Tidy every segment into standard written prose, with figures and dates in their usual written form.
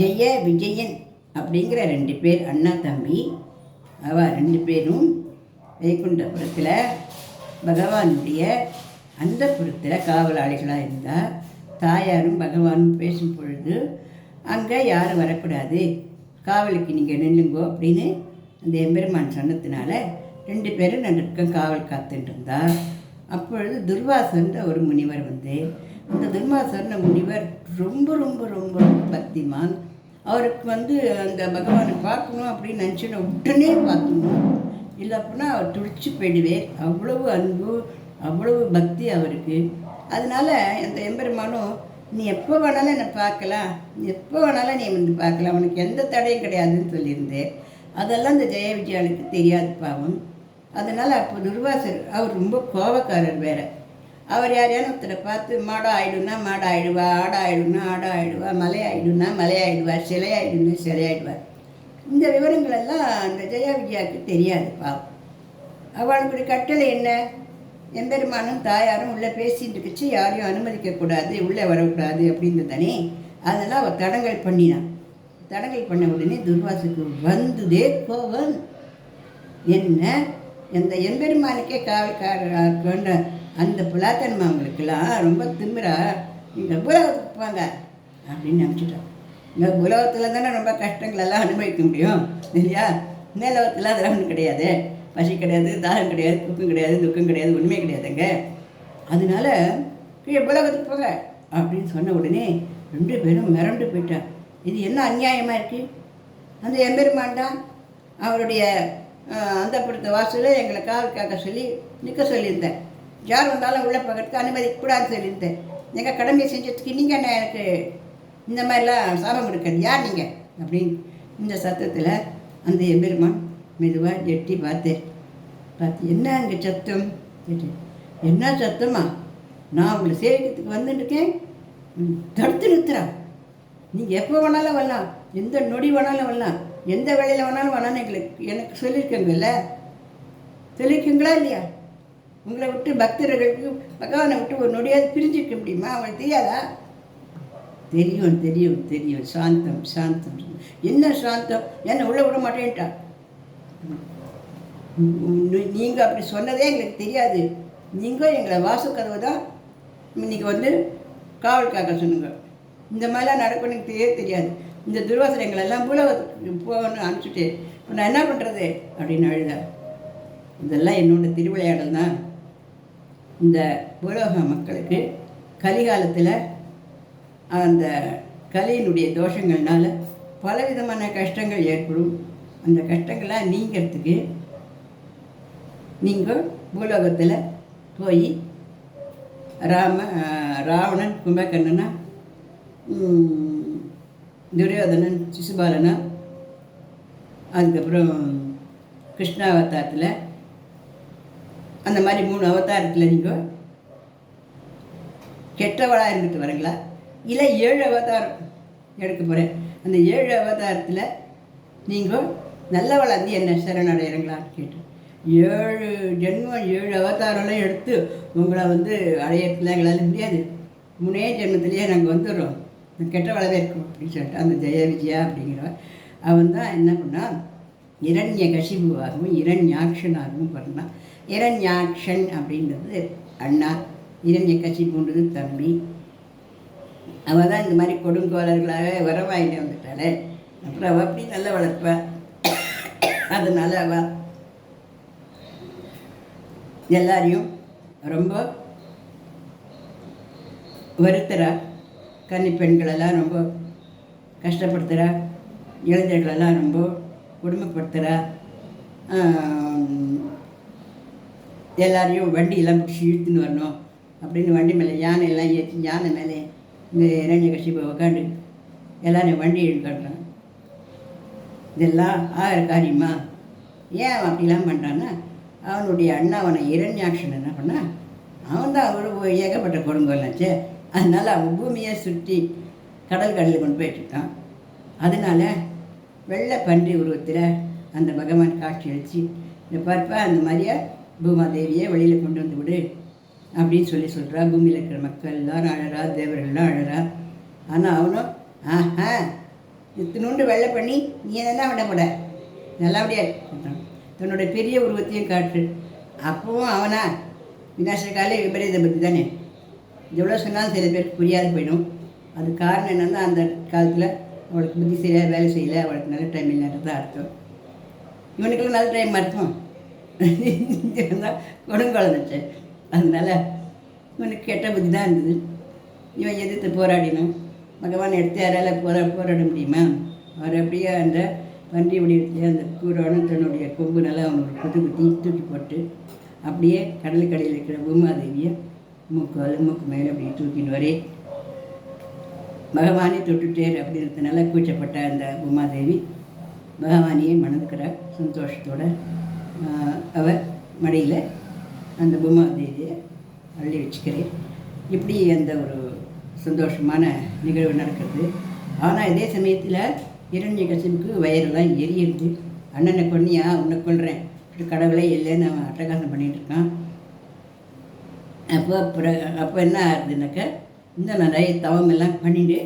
ஜெய விஜயன் அப்படிங்கிற 2 பேர் அண்ணா தம்பி. அவ 2 பேரும் வைகுண்டபுரத்தில் பகவானுடைய அந்த புறத்தில் காவலாளிகளாக இருந்தால் தாயாரும் பகவானும் பேசும் பொழுது அங்கே யாரும் வரக்கூடாது, காவலுக்கு நீங்கள் நில்லுங்கோ அப்படின்னு அந்த எம்பெருமான் சொன்னதுனால 2 பேரும் நடுக்கம் காவல் காத்துட்டு இருந்தா. அப்பொழுது துர்வாசன்ற ஒரு முனிவர் வந்து, அந்த துர்வாசர்ன முனிவர் ரொம்ப ரொம்ப ரொம்ப ரொம்ப பக்திமான். அவருக்கு வந்து அந்த பகவானை பார்க்கணும் அப்படின்னு நினச்சினா உடனே பார்க்கணும், இல்லை அப்படின்னா அவர் துடிச்சு போயிடுவேன். அவ்வளவு அன்பு, அவ்வளவு பக்தி அவருக்கு. அதனால அந்த எம்பெருமானும், நீ எப்போ வேணாலும் என்னை பார்க்கலாம், எப்போ வேணாலும் நீ வந்து பார்க்கலாம், உனக்கு எந்த தடையும் கிடையாதுன்னு சொல்லியிருந்தேன். அதெல்லாம் இந்த ஜெய விஜயாளுக்கு தெரியாது பாவம். அதனால் அப்போ துர்வாசர் அவர் ரொம்ப கோபக்காரர் வேறு. அவர் யாரையான ஒருத்தரை பார்த்து மாடா ஆயிடுனா மாடா ஆயிடுவா, ஆடா ஆயிடுனா ஆடா ஆயிடுவா, மலை ஆயிடுனா மலை ஆயிடுவா, சிலை ஆயிடுனா சிலை ஆயிடுவார். இந்த விவரங்களெல்லாம் அந்த ஜெயா விஜயாவுக்கு தெரியாது பாவம். அவளுடைய கட்டளை என்ன, எம்பெருமானும் தாயாரும் உள்ளே பேசிட்டு இருக்குச்சு, யாரையும் அனுமதிக்கக்கூடாது, உள்ளே வரக்கூடாது அப்படின்னு தானே. அதெல்லாம் அவள் தடங்கல் பண்ணினான். தடங்கல் பண்ண உடனே துர்வாசுக்கு வந்துதே கோவம். என்ன, அந்த எம்பெருமானுக்கே காவல்காரர் கொண்ட அந்த புலாத்தன்மா அவங்களுக்கெல்லாம் ரொம்ப திமிரா, நீங்கள் உலகத்துக்கு போங்க அப்படின்னு நினச்சிட்டோம். இந்த உலகத்தில் தானே ரொம்ப கஷ்டங்களெல்லாம் அனுபவிக்க முடியும் இல்லையா, மேலோகத்தில் அதெல்லாம் ஒன்றும் கிடையாது, பசி கிடையாது, தாகம் கிடையாது, துக்கம் கிடையாது, துக்கம் கிடையாது, ஒன்றுமே கிடையாதுங்க. அதனால கீழே உலகத்துக்கு போங்க அப்படின்னு சொன்ன உடனே 2 பேரும் மிரண்டு போயிட்டான். இது என்ன அநியாயமாக இருக்குது, அந்த எம்பெருமான் தான் அவருடைய அந்த படுத்த வாசலில் எங்களை காவல் காக்க சொல்லி நிற்க சொல்லியிருந்தேன், யார் வந்தாலும் உள்ளே பக்கத்துக்கு அனுமதிக்கூடாதுன்னு சொல்லியிருந்தேன், எங்கள் கடமையை செஞ்சதுக்கு நீங்கள் என்ன எனக்கு இந்த மாதிரிலாம் சாபம் கொடுக்குறது, யார் நீங்கள் அப்படின்னு இந்த சத்தத்தில் அந்த எம்பெருமான் மெதுவாக எட்டி பார்த்து என்ன அங்கே சத்தம் கேட்டேன். என்ன சத்தமா, நான் உங்களை சேவிக்கிறதுக்கு வந்துட்டுருக்கேன், தடுத்து நிறுத்துறா, நீங்கள் எப்போ வேணாலும் வரலாம், எந்த நொடி வேணாலும் வரலாம், எந்த வேலையில் வேணாலும் வேணாலும் எனக்கு சொல்லியிருக்கீங்கல்ல, சொல்லியிருக்கீங்களா இல்லையா, உங்களை விட்டு பக்தர்களுக்கு பகவானை விட்டு ஒரு நொடியாவது பிரிஞ்சிருக்க முடியுமா, அவங்களுக்கு தெரியாதா? தெரியும் தெரியும் தெரியும், சாந்தம் சாந்தம். என்ன சாந்தம், என்னை உள்ளே விட மாட்டேன்ட்டா, நீங்கள் அப்படி சொன்னதே எங்களுக்கு தெரியாது, நீங்கள் எங்களை வாசு கதவு தான் இன்றைக்கி வந்து காவல் காக்க சொன்னுங்க, இந்த மாதிரிலாம் நடக்கணும் எனக்கு தெரியாது, இந்த துர்வாசனை எங்களெல்லாம் பூலோகத்துக்கு போகணும்னு அனுப்பிச்சுட்டு இப்போ நான் என்ன பண்ணுறது அப்படின்னு அழுத. இதெல்லாம் என்னோட திருவிளையாடல் தான். இந்த பூலோக மக்களுக்கு கலிகாலத்தில் அந்த கலியினுடைய தோஷங்கள்னால பலவிதமான கஷ்டங்கள் ஏற்படும். அந்த கஷ்டங்கள்லாம் நீங்கிறதுக்கு நீங்கள் பூலோகத்தில் போய் ராவணன் கும்பகர்ணனா, துரியோதனன் சிசுபாலனா, அதுக்கப்புறம் கிருஷ்ணாவதாரத்தில், அந்த மாதிரி 3 அவதாரத்தில் நீங்கள் கெட்டவளாக இருந்துட்டு வரீங்களா, இல்லை 7 அவதாரம் எடுக்க போகிறேன், அந்த 7 அவதாரத்தில் நீங்கள் நல்லவளாக இருந்து என்ன சரணடைகிறீங்களான்னு கேட்டு 7 ஜென்மம் 7 அவதாரம்லாம் எடுத்து உங்களை வந்து அடையிறதுலாம் எங்களால் முடியாது, 3 ஜென்மத்திலேயே நாங்கள் வந்துடுறோம், கெட்ட வளவே இருக்கும் அப்படின்னு சொல்லிட்டு அந்த ஜெய விஜயா அப்படிங்கிறவன் அவன் தான் என்ன பண்ணான், இரண்ய கசிபுவாகவும் இரண்யாக்ஷனாகவும் பண்ணான். இரண்யாக்ஷன் அப்படின்றது அண்ணா, இரண்ய கசிபுன்றது தம்பி. அவள் தான் இந்த மாதிரி கொடுங்கோலர்களாகவே வரவாயிட்டு வந்துட்டாளே, அப்புறம் அவள் அப்படி நல்ல வளர்ப்பாள். அதனால அவள் எல்லாரையும் ரொம்ப வருத்துறா, கன்னி பெண்களெல்லாம் ரொம்ப கஷ்டப்படுத்துகிறா, இளைஞர்களெல்லாம் ரொம்ப கொடுமைப்படுத்துகிறா, எல்லாரையும் வண்டியெல்லாம் பிடிச்சி இழுத்துன்னு வரணும் அப்படின்னு வண்டி மேலே யானையெல்லாம் ஏற்றி யானை மேலே இந்த இரண்ய கசிபை உட்காந்து எல்லாரையும் வண்டி இழுக்காட்டுறான். இதெல்லாம் ஆகிற காரியமா, ஏன் அப்படிலாம் பண்ணுறான்னா, அவனுடைய அண்ணா அவனை இரண்யாக்ஷன் என்ன பண்ணால், அவன் தான் அவ்வளோ ஏகப்பட்ட கொடுங்கோல்னாச்சு. அதனால் அவன் பூமியை சுற்றி கடலில் கொண்டு போயிட்டுருக்கான். அதனால் வெள்ளை பன்றி உருவத்தில் அந்த பகவான் காட்சி அளித்து, இந்த பார்ப்பா அந்த மாதிரியா பூமாதேவியை வெளியில் கொண்டு வந்து விடு அப்படின்னு சொல்கிறா. பூமியில் இருக்கிற மக்கள் எல்லாரும் அழறா, தேவர்கள்லாம் அழறா. ஆனால் அவனும் ஆஹா இத்தினோண்டு வெள்ளை பண்ணி நீ என்ன பண்ண போட நல்லபடியா சொல்கிறான். தன்னோட பெரிய உருவத்தையும் காட்டு. அப்பவும் அவனா விநாசகாலே விபரீத புத்தி தானே. எவ்வளோ சொன்னாலும் சில பேருக்கு புரியாது போயிடும். அது காரணம் என்னென்னா அந்த காலத்தில் அவளுக்கு புத்தி சரியாக வேலை செய்யலை, அவளுக்கு நல்ல டைம் இல்லைன்றது தான் அர்த்தம். இவனுக்கெல்லாம் நல்ல டைம் அர்த்தம் தான் கொடுங்குழந்துச்சு. அதனால இவனுக்கு கெட்ட புத்தி தான் இருந்தது. இவன் எதிர்த்து போராடினான். பகவான் எடுத்து யாரால் போராட முடியுமா? அவர் அப்படியே அந்த பன்றி வடிவத்திலே அந்த கூரோனும் தன்னுடைய கொம்பு நல்லா அவனுக்கு குத்தி தூக்கி போட்டு அப்படியே கடலுக்கடையில் இருக்கிற பூமாதேவியை மூக்கு மேலே அப்படியே தூக்கின்னு வரே பகவானே தொட்டுட்டேர் அப்படின்றதுனால கூச்சப்பட்ட அந்த பூமாதேவி பகவானியை மணந்துக்கிறார். சந்தோஷத்தோடு அவர் மடியில் அந்த பூமாதேவியை அள்ளி வச்சுக்கிறேன். இப்படி அந்த ஒரு சந்தோஷமான நிகழ்வு நடக்கிறது. ஆனால் இதே சமயத்தில் இரண்யகசிபுக்கு வயிறெல்லாம் எரியுது. அண்ணனை கொன்னியா, உன்னை கொள்கிறேன், கடவுளே இல்லைன்னு அவன் அட்டகாசம் பண்ணிகிட்டு இருக்கான். அப்போ என்ன ஆகுதுனாக்க, இன்னும் நிறைய தவமெல்லாம் பண்ணிட்டு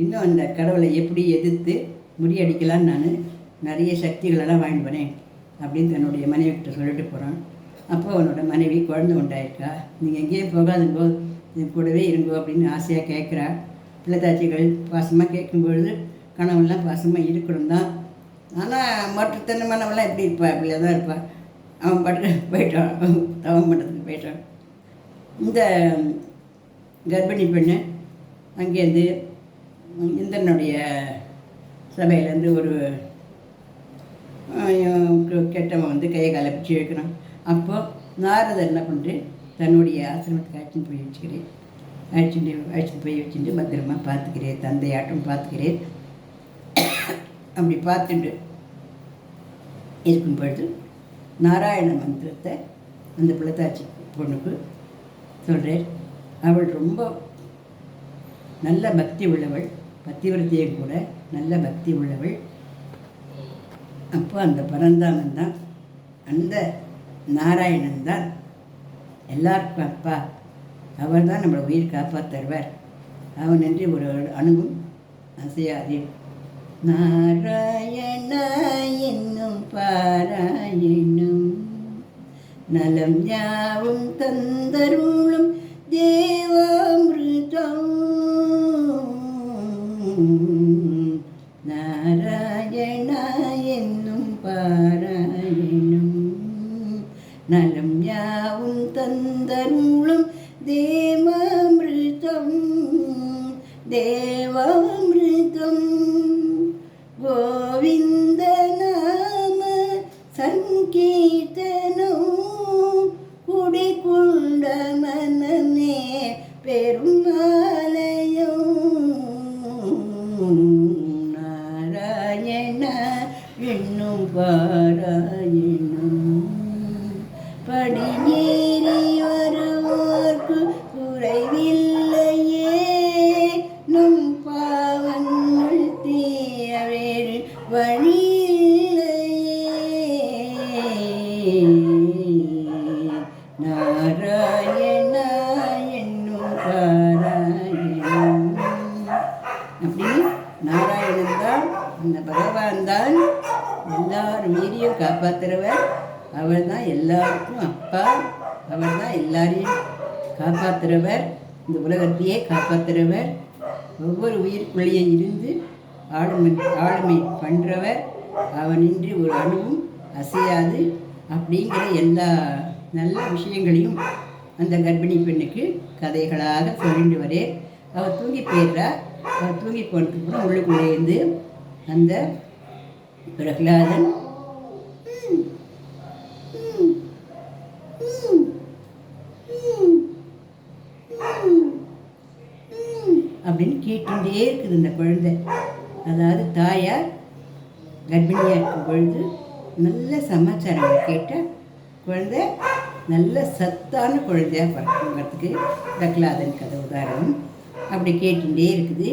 இன்னும் அந்த கடவுளை எப்படி எதிர்த்து முறியடிக்கலான்னு நான் நிறைய சக்திகளெல்லாம் வாங்கி போகிறேன் அப்படின்னு தன்னுடைய மனைவிக்கிட்ட சொல்லிட்டு போகிறான். அப்போ அவனோட மனைவி குழந்தை உண்டாயிருக்கா. நீங்கள் எங்கேயும் போகாதுங்கோ, என் கூடவே இருங்கோ அப்படின்னு ஆசையாக கேட்குறா. பிள்ளைத்தாச்சிகள் பாசமாக கேட்கும்பொழுது கணவன்லாம் பாசமாக இருக்கணும் தான். ஆனால் மாற்றுத்தனமானவெல்லாம் எப்படி இருப்பா? அப்படியே தான் இருப்பாள். அவன் பாட்டு போயிட்டான், தவம் பண்ணுறதுக்கு போயிட்டான். இந்த கர்ப்பிணி பெண்ணு அங்கேருந்து இந்திரனுடைய சபையிலேருந்து ஒரு கெட்டவன் வந்து கையை காலை பிடிச்சி வைக்கிறான். அப்போது நாரதர் என்ன பண்ணுறது, தன்னுடைய ஆசிரமத்துக்கு அழைச்சின்னு போய் வச்சுக்கிறேன். அழைச்சிட்டு போய் வச்சுட்டு பத்திரமா பார்த்துக்கிறேன், தந்தையாட்டம் பார்த்துக்கிறேன். அப்படி பார்த்துட்டு இருக்கும் பொழுது நாராயண மந்திரத்தை அந்த பிள்ளைத்தாச்சி பொண்ணுக்கு சொல்கிறேன். அவள் ரொம்ப நல்ல பக்தி உள்ளவள், பத்திவிரத்தையும் கூட நல்ல பக்தி உள்ளவள். அப்போ அந்த பரந்தாமன் தான், அந்த நாராயணன் தான் எல்லாருக்கும் அப்பா. அவர் தான் நம்மளை உயிர் காப்பாற்றுவார். அவன் என்று ஒரு அணுவும் அசையாதே. நாராயண என்னும் பாராயணம் நலம் யாவும் தந்தருளும் தேவாமிருதம். நாராயண என்னும் பாராயணம் நலம் யாவும் தந்தருளும் தேவாமிருதம். தேவாமிருதம் கோவிந்த நாம சங்கீர்த்தனம் குடிக்குண்ட மனமே பெருமாலயம். நாராயண என்னும் பாராயணம் படியேறி வருவோர்க்கு குறைவில்லையே. நம் பாவங்கள் தீய வேறு வழியில்லையே. நாராயண என்னும் பாராயணம். அப்படி நாராயணன் தான், அந்த பகவான் தான் எல்லார் உயிரையும் காப்பாற்றுறவர். அவர் தான் எல்லாருக்கும் அப்பா. அவர் தான் எல்லாரையும் காப்பாற்றுறவர், இந்த உலகத்தையே காப்பாற்றுறவர். ஒவ்வொரு உயிர்க்குள்ளேயே இருந்து ஆளுமை பண்ணுறவர். அவனின்றி ஒரு அணுவும் அசையாது அப்படிங்கிற எல்லா நல்ல விஷயங்களையும் அந்த கர்ப்பிணி பெண்ணுக்கு கதைகளாக சொல்லிட்டு வரே. அவள் தூங்கி போயிடுறா. அவள் தூங்கி போனதுக்கு கூட உள்ளுக்குள்ளே இருந்து அந்த பிரகலாதன் அப்படின்னு கேட்டுட்டே இருக்குது இந்த குழந்தை. அதாவது தாயார் கர்ப்பிணியாக இருக்கும் பொழுது நல்ல சமாச்சாரங்களை கேட்டால் குழந்தை நல்ல சத்தான குழந்தையாக பிறக்குங்கிறதுக்கு பிரகலாதன் கதை உதாரணம். அப்படி கேட்டுட்டே இருக்குது.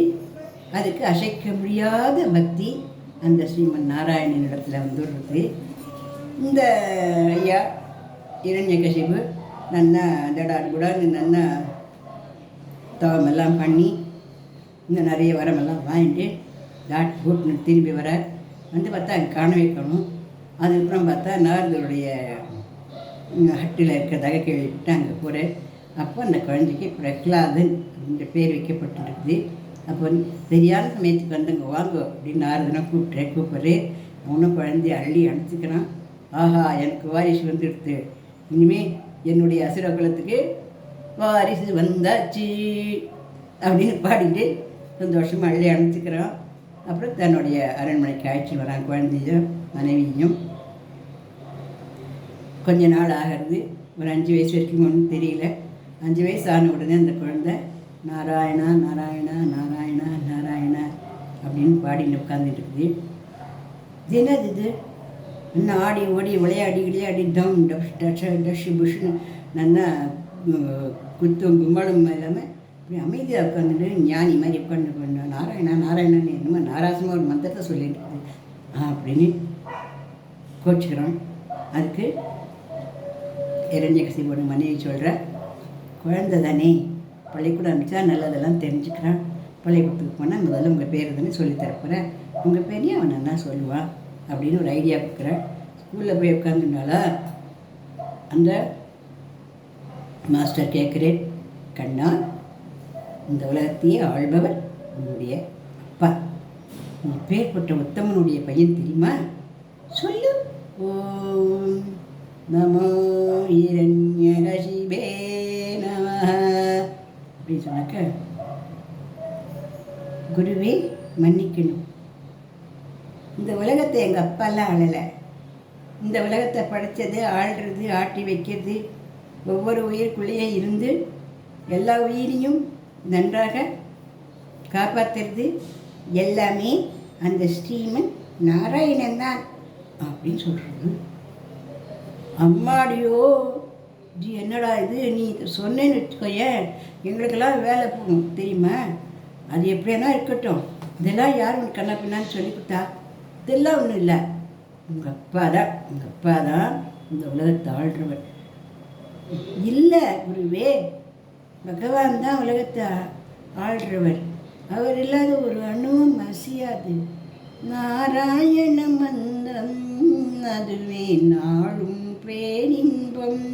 அதுக்கு அசைக்க முடியாத பக்தி அந்த ஸ்ரீமன் நாராயணன் இடத்துல வந்துடுறது. இந்த ஐயா இரண்யகசிபு நல்லா தடாடு கூடாது நல்லா தவமெல்லாம் பண்ணி இந்த நிறைய வரமெல்லாம் வாங்கிட்டு டாட் போட்டு திரும்பி வர வந்து பார்த்தா அங்கே காணவே காணும். அதுக்கப்புறம் பார்த்தா நாரதருடைய ஹட்டில் இருக்கிறதாக கேள்விப்பட்டு அங்கே போகிறேன். அப்போ அந்த குழந்தைக்கு பிரகலாதன் அப்படின்ற பேர் வைக்கப்பட்டிருக்குது. அப்போ சரியான சமயத்துக்கு வந்தவங்க வாங்க அப்படின்னு நாரதனை கூப்பிட்றேன். அவனும் குழந்தைய அள்ளி அணைச்சிக்கிறான். ஆஹா, எனக்கு வாரிசு வந்துடுது, இனிமேல் என்னுடைய அசுர குலத்துக்கு வாரிசு வந்தாச்சு அப்படின்னு பாடிட்டு சந்தோஷமாக அள்ளி அணைச்சிக்கிறான். அப்புறம் தன்னுடைய அரண்மனைக்கு அழைச்சி வரான் குழந்தையும் மனைவியும். கொஞ்ச நாள் ஆகிறது. ஒரு 5 வயசு வரைக்கும் ஒன்றும் தெரியல. 5 வயசு ஆன உடனே அந்த குழந்தை நாராயணா நாராயணா நாராயணா நாராயணா அப்படின்னு பாடின்னு உட்காந்துட்டு இருக்குது. இது என்னது இது? இன்னும் ஆடி ஓடி விளையாடி டம் டஷ் புஷ்னு நல்லா குத்தும் கும்பலும் இல்லாமல் இப்படி அமைதியாக உட்காந்துட்டு ஞானி மாதிரி உட்காந்து நாராயணா நாராயணன் என்னமோ நாராசமாக ஒரு மந்திரத்தை சொல்லிட்டு இருக்குது அப்படின்னு கோச்சிக்கிறான். அதுக்கு இரண்யகசிபோட மனைவி சொல்கிற, குழந்தை தானே, பள்ளிக்கூடம் அனுப்பிச்சா நல்லதெல்லாம் தெரிஞ்சுக்கிறான். பள்ளிக்கூடத்துக்கு போனால் முதல்ல உங்கள் பேர் தானே சொல்லித்தரப்போகிறேன், உங்கள் பேரையும் அவன் நல்லா சொல்லுவான் அப்படின்னு ஒரு ஐடியா கொடுக்குறேன். ஸ்கூலில் போய் உட்காந்துனாலா அந்த மாஸ்டர் கேட்குறேன், கண்ணா, இந்த உலகத்தையே ஆள்பவர் உன்னுடைய அப்பா, நீ பேர்பட்ட உத்தமனுடைய பையன் தெரியுமா, சொல்லு. ஓம் நமோ இரண்யகசிபே நமஹ அப்படின்னு சொன்னாக்க, குருவே மன்னிக்கணும், இந்த உலகத்தை எங்கள் அப்பாலாம் ஆளலை. இந்த உலகத்தை படைத்தது, ஆள்றது, ஆட்டி வைக்கிறது, ஒவ்வொரு உயிருக்குள்ளேயே இருந்து எல்லா உயிரையும் நன்றாக காப்பாற்றுறது எல்லாமே அந்த ஸ்ரீமன் நாராயணன் தான் அப்படின்னு சொல்கிறது. அம்மாடியோ, ஜி என்னடா இது, நீ சொன்னேன்னு வச்சுக்கோயேன், எங்களுக்கெல்லாம் வேலை போகும் தெரியுமா, அது எப்படியானா இருக்கட்டும், இதெல்லாம் யார் உனக்கு கண்ணா பின்னான்னு சொல்லி கொடுத்தா, இதெல்லாம் ஒன்றும் இல்லை, உங்கள் அப்பா தான் இந்த உலகத்தை ஆள்றவர். இல்லை குருவே, பகவான் தான் உலகத்தை ஆள்றவர், அவர் இல்லாத ஒரு அணுவும் அசையாது. நாராயண மந்திரம் அதுவே நாளும் பேரின்பம்,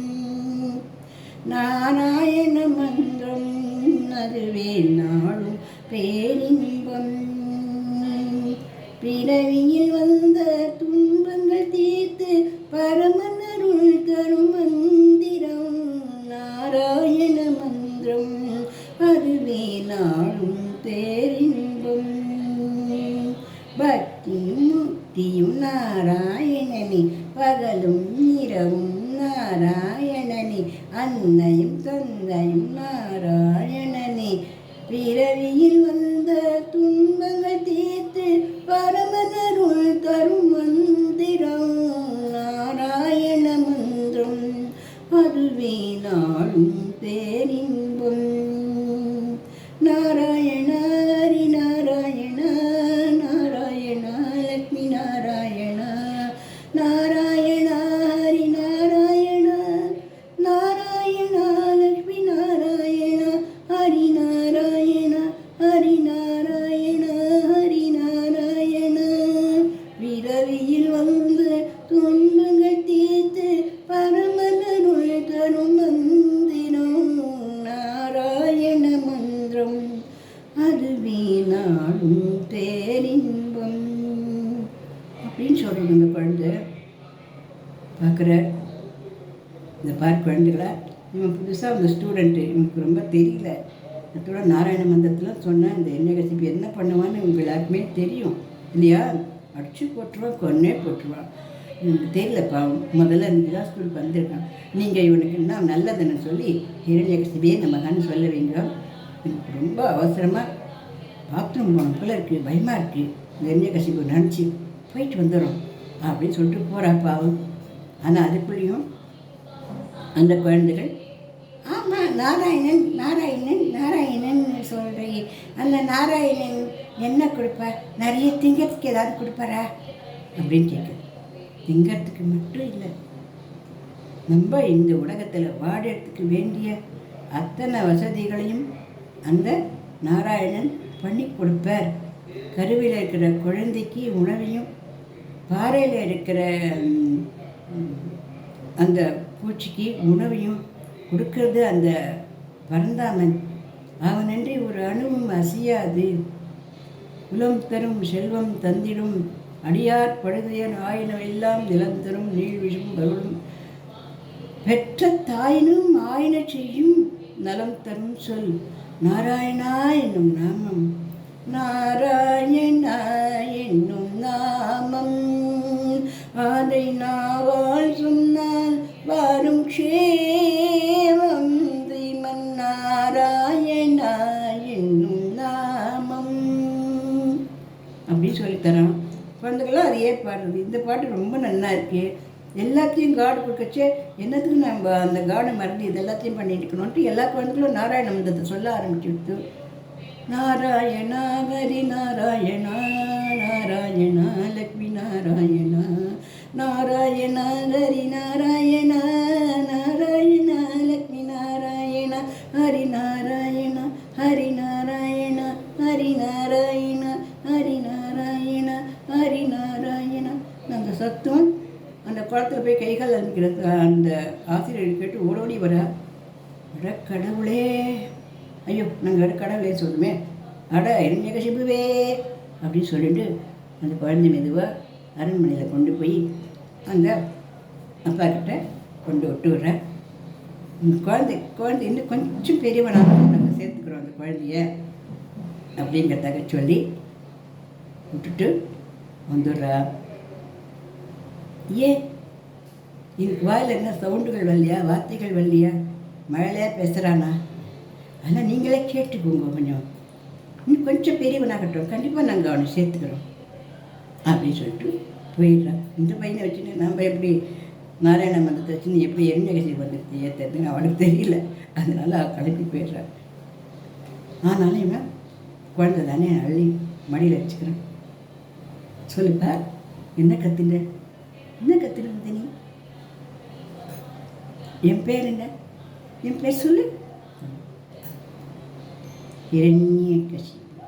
நாராயண மந்திரம் அதுவே நாளும் பேரின்பம். பிறவியில் வந்த துன்பங்கள் தீர்த்து பரமனருள் தரும் மந்திரம், நாராயண மந்திரம் அதுவே நாளும் பேரின்பம். பக்தியும் முக்தியும் நாராயணனே, பகலும் இரவும் நாராயணனே, அன்னையும் தந்தையும் நாராயணனே. பிறவியில் வந்த துன்பங்கள் தீர்த்து பரமனருள் தரும் மந்திரம், நாராயண மந்திரம் அதுவே நாளும் பேரின்பம். நாராயண ஹரி நாராயண, நாராயண லக்ஷ்மி நாராயண, நாராயண ஹரி நாராயண, நாராயண லக்ஷ்மி நாராயண, ஹரி நாராயண, ஹரி நாராயண, ஹரி நாராயண. பிறவியில் வந்து துன்பங்கள் தீர்த்து பரமனருள் தரும் மந்திரம், நாராயண மந்திரம் அதுவே நாளும் பேரின்பம் அப்படின்னு சொல்கிறது. இந்த குழந்தை பார்க்குற இந்த குழந்தைகளா, இவன் புதுசாக அந்த ஸ்டூடெண்ட்டு, இவனுக்கு ரொம்ப தெரியல. அதோட நாராயண மந்திரத்தில் சொன்னால் இந்த இரண்யகசிபு என்ன பண்ணுவான்னு இவங்க எல்லாருக்குமே தெரியும் இல்லையா, அடிச்சு போட்டுருவான், கொன்னே போட்டுருவான். இவனுக்கு தெரியலப்பா, முதல்ல இந்த தான் ஸ்கூலுக்கு வந்திருக்கான், நீங்கள் இவனுக்கு என்ன நல்லதுன்னு சொல்லி இரண்யகசிபையே நமக்கான்னு சொல்ல வைங்க. எனக்கு ரொம்ப அவசரமாக பாத்ரூம் போன போல இருக்குது, பயமாக இருக்குது, இரண்யகசிபு நினச்சி போயிட்டு வந்துடும் அப்படின்னு சொல்லிட்டு போகிறாப்பாவும். ஆனால் அதுக்குள்ளேயும் அந்த குழந்தைகள், ஆமாம் நாராயணன் நாராயணன் நாராயணன் சொல்கிறீ, அந்த நாராயணன் என்ன கொடுப்பார், நிறைய திங்கிறதுக்கு ஏதாவது கொடுப்பாரா அப்படின்னு கேட்குது. திங்கிறதுக்கு மட்டும் இல்லை, நம்ம இந்த உலகத்தில் வாடுறதுக்கு வேண்டிய அத்தனை வசதிகளையும் அந்த நாராயணன் பண்ணி கொடுப்பார் கருவில் இருக்கிற குழந்தைக்கு உணவையும், பாறையில் இருக்கிற அந்த பூச்சிக்கு உணவையும் கொடுக்கறது அந்த பரந்தாமன். அவனன்றி ஒரு அணுவும் அசையாது. குலம் தரும் செல்வம் தந்திடும் அடியார் படுதையன் ஆயினவெல்லாம் நிலம் தரும் நீழ்விழும் வருளும் பெற்ற தாயினும் ஆயின செய்யும் நலம் தரும் சொல் நாராயணா என்னும் நாமம். நாராயணா என்னும் நாமம் அதை நாவால் சொன்னால் வாரும் க்ஷேமம். ஸ்ரீமன் நாராயணா என்னும் நாமம் அப்படின்னு சொல்லித்தரான். குழந்தைகளாம் அதையே பாடுறது. இந்த பாட்டு ரொம்ப நல்லா இருக்கு. எல்லாத்தையும் காடு கொடுக்கச்சே என்னத்துக்கு நம்ம அந்த காடை மறந்து இது எல்லாத்தையும் பண்ணிட்டு இருக்கணும்ட்டு எல்லா குழந்தைகளும் நாராயண மந்திரத்தை சொல்ல ஆரம்பிச்சுட்டு, நாராயணா ஹரி நாராயணா நாராயணா லக்ஷ்மி நாராயணா நாராயணா ஹரி நாராயணா நாராயணா லக்ஷ்மி நாராயணா ஹரி நாராயணா ஹரி நாராயணா ஹரி நாராயணா ஹரி நாராயணா ஹரி நாராயணா. அந்த சத்துவம் அந்த குளத்தில் போய் கைகள் அனுப்பிக்கிறது. அந்த ஆசிரியர் கேட்டு ஓடோடி வர, அட கடவுளே, ஐயோ நாங்கள் அட கடவுளே சொல்லுமே, அட இரண்யகசிபுவே அப்படின்னு சொல்லிட்டு அந்த குழந்தை மெதுவாக அரண்மனையில் கொண்டு போய் அந்த அப்பா கிட்ட கொண்டு விட்டு விடுறேன். குழந்தை இன்னும் கொஞ்சம் பெரியவனாக நாங்கள் சேர்த்துக்கிறோம் அந்த குழந்தைய அப்படிங்கிறதாக சொல்லி விட்டுட்டு வந்துடுறா. ஏன் இதுக்கு வாயில் என்ன சவுண்டுகள் வரலையா, வார்த்தைகள் வரலையா, மழையிலே பேசுகிறானா? ஆனால் நீங்களே கேட்டுக்கோங்க, கொஞ்சம் இன்னும் கொஞ்சம் பெரியவனாகட்டும், கண்டிப்பாக நாங்கள் அவனை சேர்த்துக்கிறோம் அப்படின்னு சொல்லிட்டு போயிடுறான். இந்த பையனை வச்சுட்டு நம்ம எப்படி நாராயண மந்திரத்தை வச்சு நீ எப்படி எரிஞ்சகசி வந்துடுச்சு ஏற்றுறதுன்னு அவனுக்கு தெரியல. அதனால் அவள் கிளம்பி போயிடுறான். ஆனாலும் இவன் குழந்தை தானே அள்ளி மடியில் வச்சுக்கிறேன். சொல்லுப்பா, என்ன கற்றுங்க, என்ன கற்றுன்னு நீ? என் பேர் என்ன? என் பேர் சொல்லு. இரண்யகசிபு,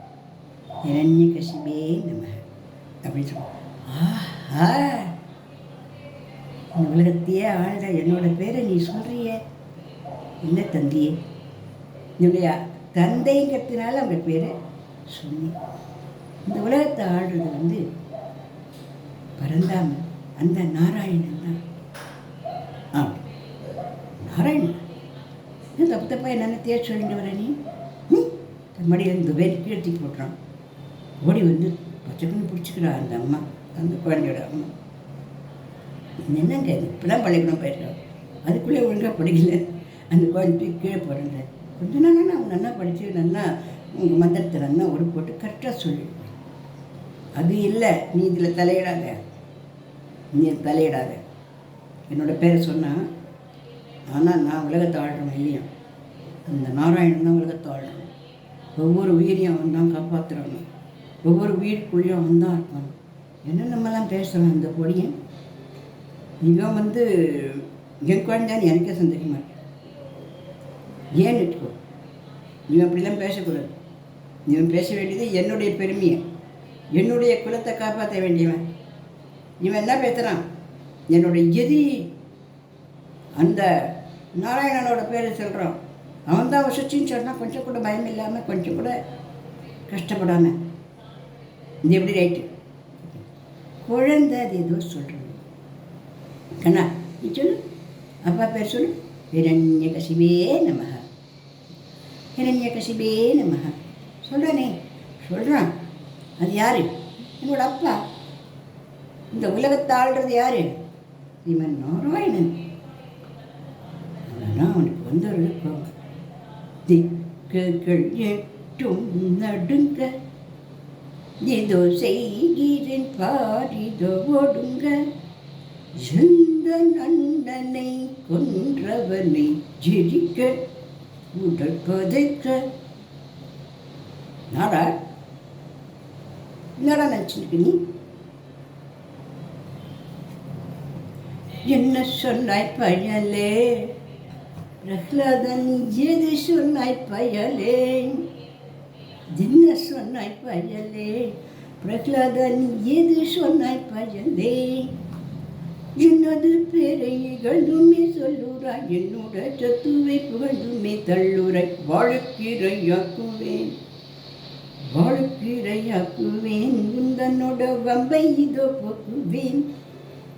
இரண்யகசிபே நம அப்படின்னு சொல்ல. ஆஹா, இந்த உலகத்தையே ஆழ்ற என்னோட பேரை நீ சொல்கிறிய? இல்லை தந்தியே, என்னுடைய தந்தைங்கிறதுனால அவங்க பேரை சொன்னி. இந்த உலகத்தை ஆடுறது பரந்தாமன், அந்த நாராயணன் தான். நாராயணன் இன்னும் தப்பு தப்பா என்னென்ன தேர் சொல்லிட்டு வர நீ? மடியில் இந்த வேலை கீழ்த்தி போட்டுறான். ஓடி வந்து பச்சைக்குன்னு பிடிச்சிக்கிறா அந்த அம்மா, அந்த குழந்தையோட அம்மா. என்னங்க இப்போலாம் பள்ளிக்கூடம் போயிருக்கான், அதுக்குள்ளே ஒழுங்காக படிக்கல, அந்த குழந்தை கீழே போடுறேன். கொஞ்ச நாள் அவன் நல்லா படித்து நல்லா உங்கள் மந்திரத்தை நல்லா ஒரு போட்டு கரெக்டாக சொல்லி. அது இல்லை, நீ இதில் தலையிடாத, நீ தலையிடாத. என்னோடய பேரை சொன்னால், ஆனால் நான் உலகத்தை ஆடுறேன் இல்லையா, அந்த நாராயணன் தான் உலகத்தை ஆடுறான். ஒவ்வொரு உயிரையும் அவன் தான் காப்பாற்றுறாங்க, ஒவ்வொரு உயிருக்குள்ளேயும் அவன் தான் இருக்கான். என்ன நம்மலாம் பேசுகிறான் அந்த பொடியன். இவன் என் குழந்தைன்னு எனக்கே சந்தேக மாட்டேன். ஏன்னு வச்சுக்கோ, இவன் அப்படிலாம் பேசக்கூடாது. இவன் பேச வேண்டியது என்னுடைய பெருமையை, என்னுடைய குலத்தை காப்பாற்ற வேண்டியவன். இவன் என்ன பேசுகிறான், என்னுடைய எதி அந்த நாராயணனோட பேரை சொல்கிறான். அவன் தான் வசிச்சின்னு சொன்னால் கொஞ்சம் கூட பயம் இல்லாமல், கொஞ்சம் கூட கஷ்டப்படாமல். இது எப்படி ரைட்டு? குழந்தை அது ஏதோ சொல்கிறேன். கண்ணா நீ சொல்லு, அப்பா பேர் சொல்லு. இரண்யகசிபே நமஹ, இரண்யகசிபே நமஹ சொல்கிறானே, சொல்கிறான். அது யார்? என்னோட அப்பா. இந்த உலகத்தை ஆள்றது யார்? இவன் நாராயணன். ஆனால் அவனுக்கு வந்தவர்களுக்கும் திக்குகள் எட்டும் நடுங்க, ஏதோ செய்கிறேன் பாரிதோ ஓடுங்க, எந்த நன்னனை கொன்றவனை ஜெரிக்க உடல் பதைக்க. நாடா என்னடா நினச்சிருக்கு நீ? என்ன சொன்னாய் பயலே பிரஹ்லாதன், எது சொன்னாய் பயலே? என்ன சொன்னாய் பயலே பிரகலாதா, நீ ஏது சொன்னாய் பயலே? என்னது பேரை இகழ்ந்துமே சொல்லுறாய், என்னோட சத்துவை புகழ்ந்துமே தள்ளுரை. வாழுக்கிரையாக்குவேன் வாழுக்கிரையாக்குவேன், உந்தனோட வம்பை இதோ போக்குவேன்.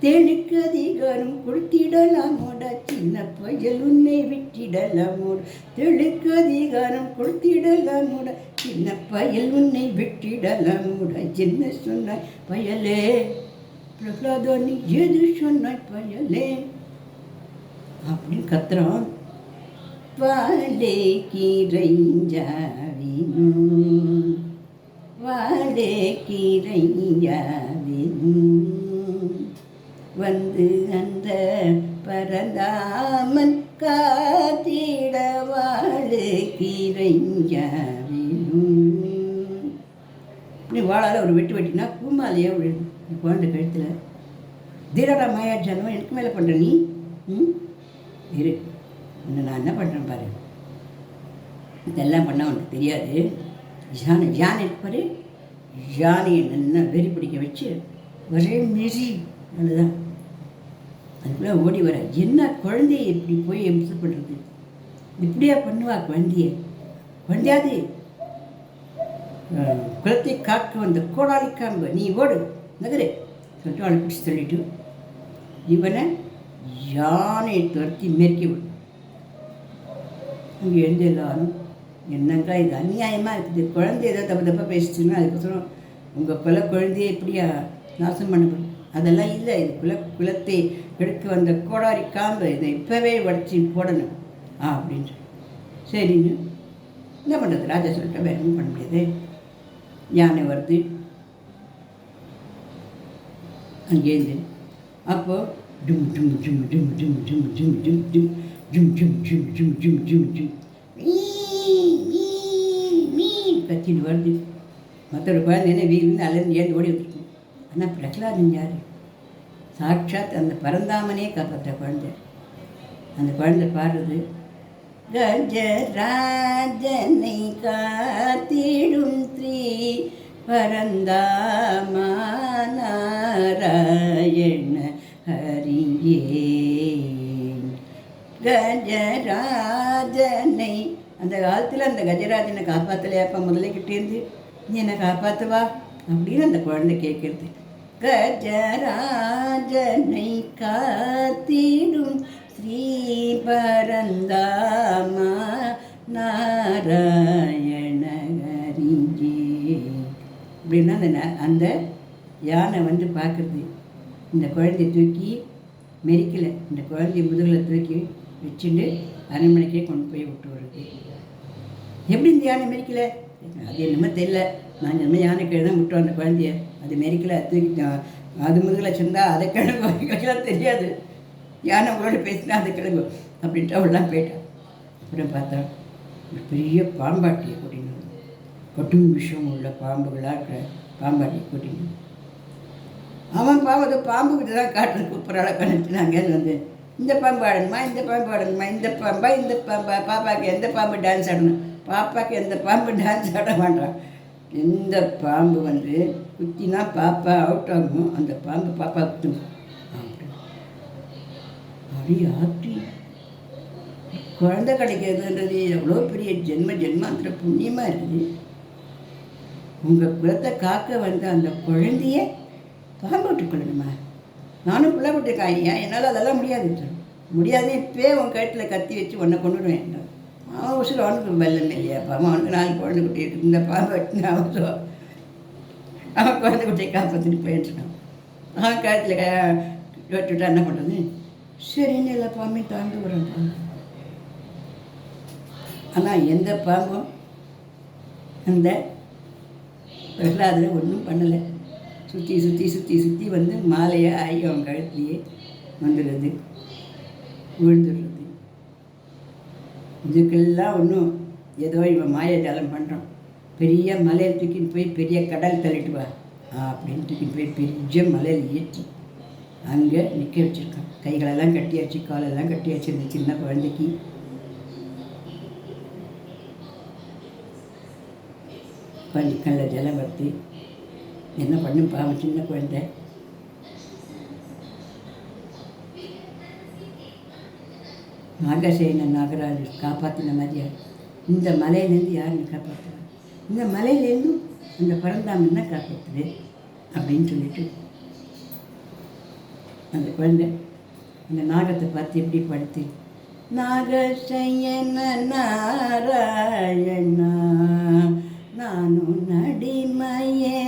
தேனுக்கு அதிகாரம் கொடுத்திடலாமோட, சின்ன பயல் உன்னை விட்டிடலாமோட. தேனுக்கு அதிகாரம் கொடுத்திடலாமோட, சின்ன பயல் உன்னை விட்டிடலாமோட. என்ன சொன்னாய் பயலே பிரகலாதா, நீ ஏது சொன்னாய் பயலே? அப்படின்னு கத்துறான். வாழே கீரைஞ்சாவினு வாழே கீரைஞ்சாவினு, வந்து அந்த பரந்தாமன் காத்திட வாழே கீரைஞ்சாவினு. நீ வாழால் ஒரு வெட்டு வெட்டினா பூமாலையே விழுது குழந்தை கழுத்தில். தீரடா மாயா ஜனம், எனக்கு மேலே பண்ணுற நீ. இரு, இன்னும் நான் என்ன பண்ணுறேன் பாரு. இதெல்லாம் பண்ணால் உனக்கு தெரியாது. யானை இருப்பாரு, யானையை நல்லா வெறி பிடிக்க வச்சு ஒரே மிரி அதுதான் அதுக்குள்ளே ஓடி வர. என்ன குழந்தைய இப்படி போய் எம்சு பண்ணுறது? இப்படியா பண்ணுவா குழந்தையாது? குலத்தை காக்க வந்த கோடாலி காம்பு, நீ ஓடு நகரு சொல்லிட்டு அவளை பிடிச்சி தள்ளிட்டு இவனை யானையை துரத்தி மேற்கி விடும். அங்கே எழுந்து எல்லாரும், என்னங்க இது அநியாயமாக இருக்குது, குழந்தை ஏதோ தப்பாக பேசிச்சுன்னா அதுக்கப்புறம் உங்கள் குழந்தைய இப்படியா நாசம் பண்ணப்படும்? அதெல்லாம் இல்லை, இது குலத்தை எடுக்க வந்த கோடாரி காம்பு, இதை இப்போவே உடச்சி போடணும் அப்படின்ட்டு. சரின்னு என்ன பண்ணுறது? ராஜா சொல்லிட்டா வேறு என்ன பண்ண முடியாது. யானை வருது அங்கேருந்து. அப்போது டும் டும் டும் டும் டும் டும் டும் டும் டும் ஜும் ஜும் ஜும் ஜும் ஜும் ஜும் ஜும் கத்திட்டு வருது. மற்றொரு குழந்தை என்ன வீட்டில் அலர்ந்து ஏந்து ஓடி வந்துருக்கும். ஆனால் பிரகலாதன் யார்? சாட்சாத் அந்த பரந்தாமனே காப்பாற்ற குழந்தை. அந்த குழந்தை பாடுறது, கஜராஜனை காத்திடும் ஸ்ரீ பரந்தாமநாராயண ஹரியே. கஜராஜனை, அந்த காலத்தில் அந்த கஜராஜனை காப்பாற்றலையாப்பா முதல்ல கிட்டேருந்து, நீ என்னை காப்பாற்றுவா அப்படின்னு அந்த குழந்தை கேட்குறது. கஜராஜனை காத்திடும் ஸ்ரீ பரந்தாமா நாராயண ஹரியே அப்படின்னா அந்த யானை வந்து பார்க்குறது. இந்த குழந்தைய தூக்கி மெரிக்கலை, இந்த குழந்தைய முதுகில் தூக்கி வச்சுட்டு அரண்மனைக்கே கொண்டு போய் விட்டு வருது. எப்படி இந்த யானை மெரிக்கலை? அது என்னமோ தெரியல, நான் என்னமோ யானைக்கு தான் விட்டோம் அந்த குழந்தைய. அது மெரிக்கலை, தூக்கி அது முதுகில் வச்சுருந்தா அதை கிழங்குலாம் தெரியாது. யானை உங்களோட பேசினா அது கிழங்கு அப்படின்ட்டு அவள்லாம் போயிட்டான். அப்புறம் பார்த்தா ஒரு பெரிய பாம்பாட்டியை கூட்டின்னு, கொட்டும் விஷம் உள்ள பாம்புகளாக இருக்கிற பாம்பாட்டியை கூட்டின்னு, அவன் பாவத்தை பாம்பு கிட்ட தான் காட்டுறது கூப்பிட்றாள கணிச்சு நாங்கள் வந்து, இந்த பாம்பு ஆடணுமா, இந்த பாம்பு ஆடணுமா, இந்த பாம்பா இந்த பாம்பா, பாப்பாவுக்கு எந்த பாம்பு டான்ஸ் ஆடணும், பாப்பாவுக்கு எந்த பாம்பு டான்ஸ் ஆட மாட்டான். எந்த பாம்பு வந்து குத்தினா பாப்பா அவுட் ஆகணும், அந்த பாம்பு பாப்பா குத்தும். அப்படி ஆற்றி குழந்தை கிடைக்கிறதுன்றது எவ்வளோ பெரிய ஜென்மாந்திர புண்ணியமாக இருக்குது. உங்கள் குலத்தை காக்க வந்த அந்த குழந்தைய பாம்பு விட்டுக்கொள்ளணுமா? நானும் பிள்ளை விட்டுருக்காங்க, என்னால் அதெல்லாம் முடியாது. இப்போயே உன் கழுத்தில் கத்தி வச்சு உன்னை கொண்டுடுவேன். அவன் உசுறு அவனுக்கு வெள்ளம் இல்லையாப்பா, அவனுக்கு 4 குழந்தை குட்டி இருக்குது. இந்த பாம்பை வெட்டின அவன் குழந்தை குட்டியை காப்பாற்றிட்டு போயிட்டுருக்கான். அவன் கழுத்தில் வெட்டுவிட்டா என்ன பண்ணுறது? சரின்னு எல்லா பாம்பையும் தாண்டி விடுறான். ஆனால் எந்த பாம்பும் அந்த பிரகலாதனை ஒன்றும் பண்ணலை. சுற்றி வந்து மாலையாக ஆகி அவன் கழுத்துலேயே வந்துடுறது, விழுந்துடுறது. இதுக்கெல்லாம் ஒன்றும் ஏதோ இவன் மாயாஜாலம் பண்ணுறான். பெரிய மலையை தூக்கின்னு போய் பெரிய கடல் தள்ளிட்டு வா அப்படின்னு தூக்கின்னு போய் பெரிய மலையில் ஏற்றி அங்கே நிற்க வச்சுருக்கான். கைகளெல்லாம் கட்டியாச்சு, காலெல்லாம் கட்டியாச்சு. இந்த சின்ன குழந்தைக்கு உட்காந்து கண்ணில் ஜலம் வருது. என்ன பண்ணும் பாவம், சின்ன குழந்தை. நாகசேன நாகராஜ் காப்பாற்றின மாதிரியா இந்த மலையிலேருந்து யாருன்னு காப்பாற்றுவா? இந்த மலையிலேருந்து அந்த பரந்தாமன் என்ன காப்பாற்றுது அப்படின்னு சொல்லிட்டு அந்த குழந்தை அந்த நாகத்தை பார்த்து எப்படி படுத்து, நாகசயன நாராயணா நானும் நடிமையே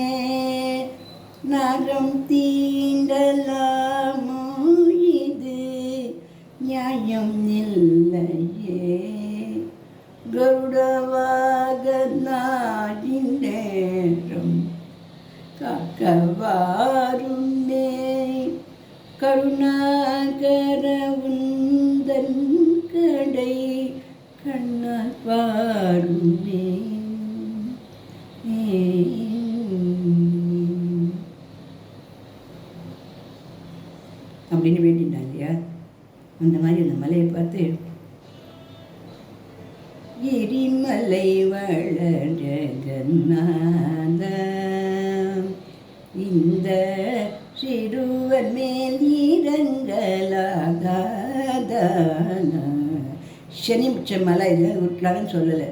நாகம் தீண்டலாமோ இது நியாயம் இல்லையே கருடவாக நாடின் நேரம் காக்கவாருமே கருணாகர உந்தன் கடை கண்ணால் பாருமே அப்படின்னு வேண்டிட்டாங்க இல்லையா? அந்த மாதிரி அந்த மலையை பார்த்து எரிமலை வளர ஜகநாத இந்த சிறுவர் மேல் இறங்கலாகாத. சனி உச்ச மலை இதில் விட்டுலான்னு சொல்லலை.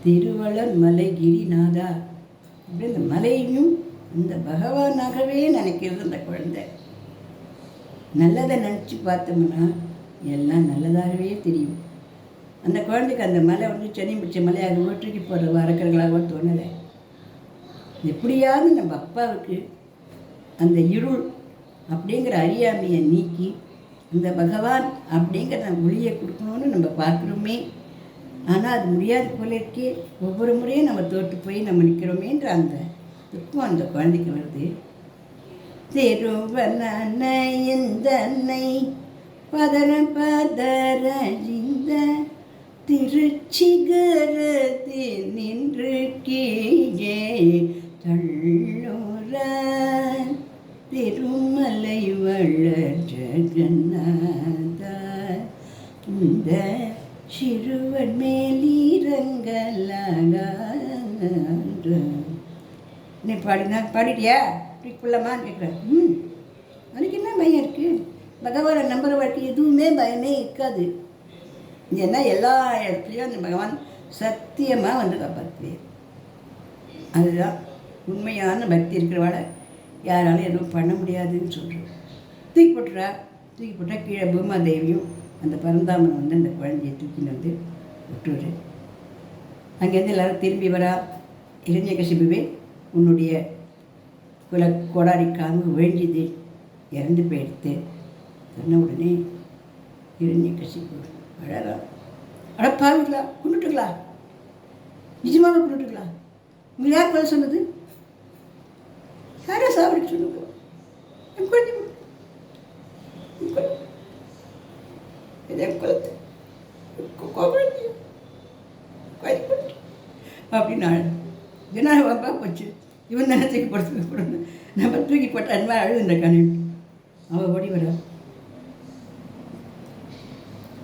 திருவளர் மலை கிரிநாதா அப்படி இந்த மலையும் இந்த பகவானாகவே நினைக்கிறது அந்த குழந்தை. நல்லதை நினச்சி பார்த்தோம்னா எல்லாம் நல்லதாகவே தெரியும். அந்த குழந்தைக்கு அந்த மலை வந்து சனி பிடிச்ச மலையாக ஓட்டுக்கு போகிற வரக்கர்களாக தோணலை. எப்படியாவது நம்ம அப்பாவுக்கு அந்த இருள் அப்படிங்கிற அறியாமையை நீக்கி அந்த பகவான் அப்படிங்கிற ஒளியை கொடுக்கணும்னு நம்ம பார்க்குறோமே. ஆனால் அது முடியாத போல இருக்கே. ஒவ்வொரு முறையும் நம்ம தோற்று போய் நம்ம நிற்கிறோமேன்ற அந்த துக்கம் அந்த குழந்தைக்கு வருது. திருவனை இந்த அன்னை பதர பதறிந்த திருச்சிகரத்தில் நின்று கீழே தள்ளுற திருமலை வளர் ஜகநாத இந்த சிறுவன் மேலிரங்கலாக. நீ பாடிட்டியா பிடிக்குள்ளமான்னு கேட்குறேன். அதுக்கு என்ன பயம் இருக்குது? பகவானை நம்புற வாழ்க்கை எதுவுமே பயமே இருக்காது. ஏன்னா எல்லா இடத்துலையும் அந்த பகவான் சத்தியமாக வந்து காப்பாற்றுவேன். அதுதான் உண்மையான பக்தி இருக்கிறவாட யாராலும் எதுவும் பண்ண முடியாதுன்னு சொல்கிறோம். தூக்கி போட்டால் கீழே பூமாதேவியும் அந்த பரந்தாமனை வந்து அந்த குழந்தையை தூக்கின்னு வந்து விட்டுரு. அங்கேருந்து எல்லோரும் திரும்பி வரா. இரண்யகசிபுவே உன்னுடைய கோடாரிக்காக வேண்டியது இறந்து போயிடுத்து சொன்ன உடனே இரண்யகசிபு அழகா, அடப்பாவிங்களா, கொண்டுட்டுங்களா, நிஜமாக கொண்டுட்டுங்களா? உங்களுக்கு யார் கொலை சொன்னது? யாரா சாப்பிட சொல்லுங்க அப்படின்னு என்ன வாப்பா போச்சு, இவன் தானே தூக்கி போடுறது, நம்ம தூக்கி போட்ட அன்மா அழுது இந்த கணிட்டு அவள் ஓடி வர